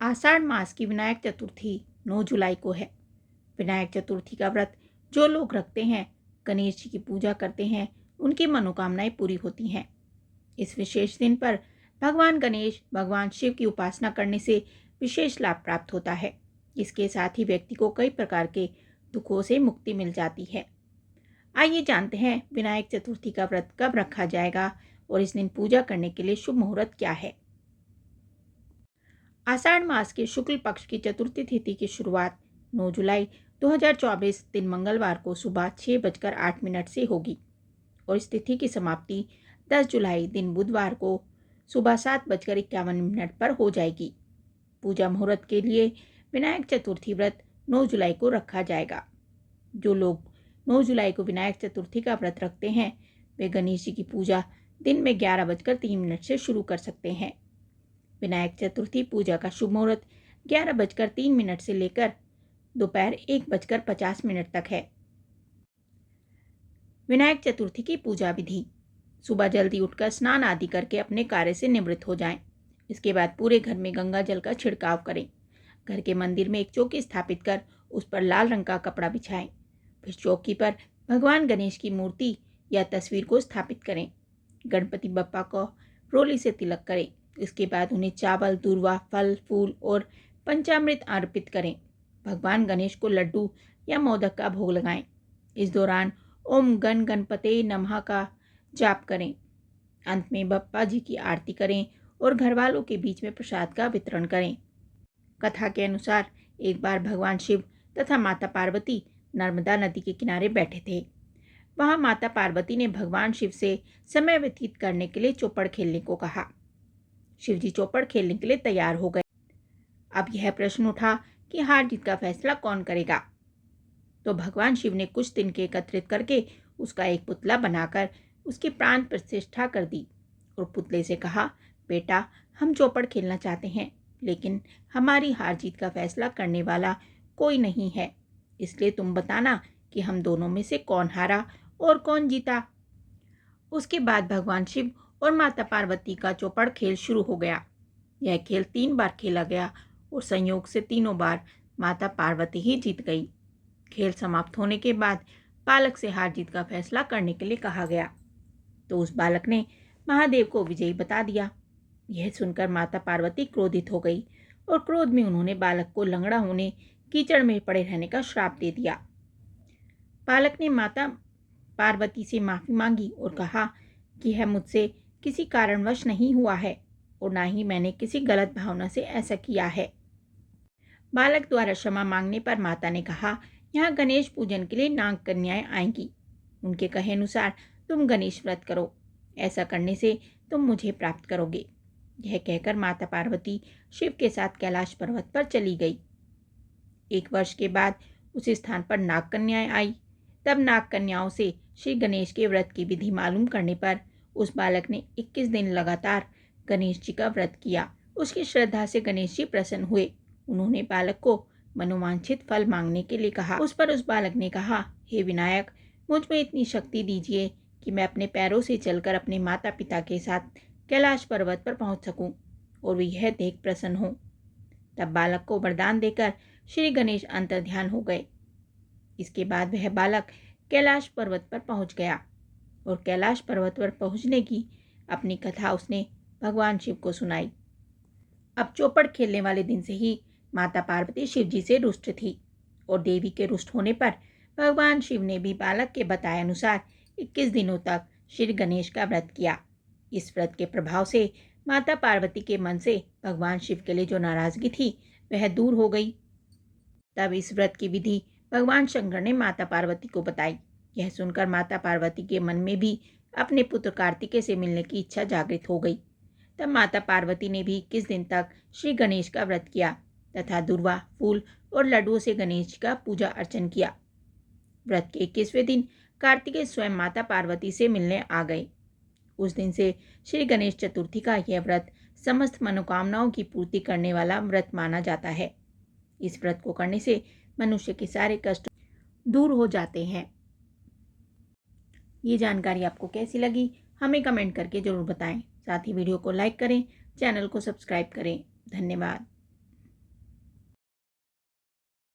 आषाढ़ मास की विनायक चतुर्थी 9 जुलाई को है। विनायक चतुर्थी का व्रत जो लोग रखते हैं, गणेश जी की पूजा करते हैं, उनकी मनोकामनाएं पूरी होती हैं। इस विशेष दिन पर भगवान गणेश, भगवान शिव की उपासना करने से विशेष लाभ प्राप्त होता है। इसके साथ ही व्यक्ति को कई प्रकार के दुखों से मुक्ति मिल जाती है। आइए जानते हैं विनायक चतुर्थी का व्रत कब रखा जाएगा और इस दिन पूजा करने के लिए शुभ मुहूर्त क्या है। आषाढ़ मास के शुक्ल पक्ष की चतुर्थी तिथि की शुरुआत 9 जुलाई 2024 दिन मंगलवार को सुबह 6:08 से होगी और इस तिथि की समाप्ति 10 जुलाई दिन बुधवार को सुबह 7:51 पर हो जाएगी। पूजा मुहूर्त के लिए विनायक चतुर्थी व्रत 9 जुलाई को रखा जाएगा। जो लोग 9 जुलाई को विनायक चतुर्थी का व्रत रखते हैं, वे गणेश जी की पूजा दिन में 11:03 से शुरू कर सकते हैं। विनायक चतुर्थी पूजा का शुभ मुहूर्त 11:03 से लेकर दोपहर 1:50 तक है। विनायक चतुर्थी की पूजा विधि: सुबह जल्दी उठकर स्नान आदि करके अपने कार्य से निवृत्त हो जाएं। इसके बाद पूरे घर में गंगा जल का छिड़काव करें। घर के मंदिर में एक चौकी स्थापित कर उस पर लाल रंग का कपड़ा बिछाएं। फिर चौकी पर भगवान गणेश की मूर्ति या तस्वीर को स्थापित करें। गणपति बप्पा को रोली से तिलक करें। इसके बाद उन्हें चावल, दूर्वा, फल, फूल और पंचामृत अर्पित करें। भगवान गणेश को लड्डू या मोदक का भोग लगाएं। इस दौरान ओम गण गणपते नमः का जाप करें। अंत में बप्पा जी की आरती करें और घर वालों के बीच में प्रसाद का वितरण करें। कथा के अनुसार एक बार भगवान शिव तथा माता पार्वती नर्मदा नदी के किनारे बैठे थे। वहां माता पार्वती ने भगवान शिव से समय व्यतीत करने के लिए चौपड़ खेलने को कहा। शिव जी चौपड़ खेलने के लिए तैयार हो गए। अब यह प्रश्न उठा कि हार जीत का फैसला कौन करेगा। तो भगवान शिव ने कुछ तिनके एकत्रित करके उसका एक पुतला बनाकर उसकी प्राण प्रतिष्ठा कर दी और पुतले से कहा, बेटा, हम चौपड़ खेलना चाहते हैं, लेकिन हमारी हार जीत का फैसला करने वाला कोई नहीं है, इसलिए तुम बताना कि हम दोनों में से कौन हारा और कौन जीता। उसके बाद भगवान शिव और माता पार्वती का चौपड़ खेल शुरू हो गया। यह खेल 3 बार खेला गया और संयोग से तीनों बार माता पार्वती ही जीत गई। खेल समाप्त होने के बाद बालक से हार जीत का फैसला करने के लिए कहा गया, तो उस बालक ने महादेव को विजयी बता दिया। यह सुनकर माता पार्वती क्रोधित हो गई और क्रोध में उन्होंने बालक को लंगड़ा होने, कीचड़ में पड़े रहने का श्राप दे दिया। बालक ने माता पार्वती से माफी मांगी और कहा कि यह मुझसे किसी कारणवश नहीं हुआ है और ना ही मैंने किसी गलत भावना से ऐसा किया है। बालक द्वारा क्षमा मांगने पर माता ने कहा, यहाँ गणेश पूजन के लिए नाग कन्याएं आएंगी। उनके कहे अनुसार तुम गणेश व्रत करो, ऐसा करने से तुम मुझे प्राप्त करोगे। यह कहकर माता पार्वती शिव के साथ कैलाश पर्वत पर चली गई। 1 वर्ष के बाद उस स्थान पर नाग कन्याएं आई। तब नाग कन्याओं से श्री गणेश के व्रत की विधि मालूम करने पर उस बालक ने 21 दिन लगातार गणेश जी का व्रत किया। उसकी श्रद्धा से गणेश जी प्रसन्न हुए। उन्होंने बालक को मनोवांछित फल मांगने के लिए कहा। उस पर उस बालक ने कहा, हे विनायक, मुझ में इतनी शक्ति दीजिए कि मैं अपने पैरों से चलकर अपने माता पिता के साथ कैलाश पर्वत पर पहुंच सकूं और वे यह देख प्रसन्न हो। तब बालक को वरदान देकर श्री गणेश अंतर्ध्यान हो गए। इसके बाद वह बालक कैलाश पर्वत पर पहुंच गया और कैलाश पर्वत पर पहुंचने की अपनी कथा उसने भगवान शिव को सुनाई। अब चौपड़ खेलने वाले दिन से ही माता पार्वती शिव जी से रुष्ट थी और देवी के रुष्ट होने पर भगवान शिव ने भी बालक के बताए अनुसार 21 दिनों तक श्री गणेश का व्रत किया। इस व्रत के प्रभाव से माता पार्वती के मन से भगवान शिव के लिए जो नाराजगी थी वह दूर हो गई। तब इस व्रत की विधि भगवान शंकर ने माता पार्वती को बताई। यह सुनकर माता पार्वती के मन में भी अपने पुत्र कार्तिकेय से मिलने की इच्छा जागृत हो गई। तब माता पार्वती ने भी 21 दिन तक श्री गणेश का व्रत किया तथा दूर्वा, फूल और लड्डुओं से गणेश जी का पूजा अर्चन किया। व्रत के 21वें दिन कार्तिकेय स्वयं माता पार्वती से मिलने आ गए। उस दिन से श्री गणेश चतुर्थी का यह व्रत समस्त मनोकामनाओं की पूर्ति करने वाला व्रत माना जाता है। इस व्रत को करने से मनुष्य के सारे कष्ट दूर हो जाते हैं। ये जानकारी आपको कैसी लगी हमें कमेंट करके जरूर बताएं। साथ ही वीडियो को लाइक करें, चैनल को सब्सक्राइब करें। धन्यवाद।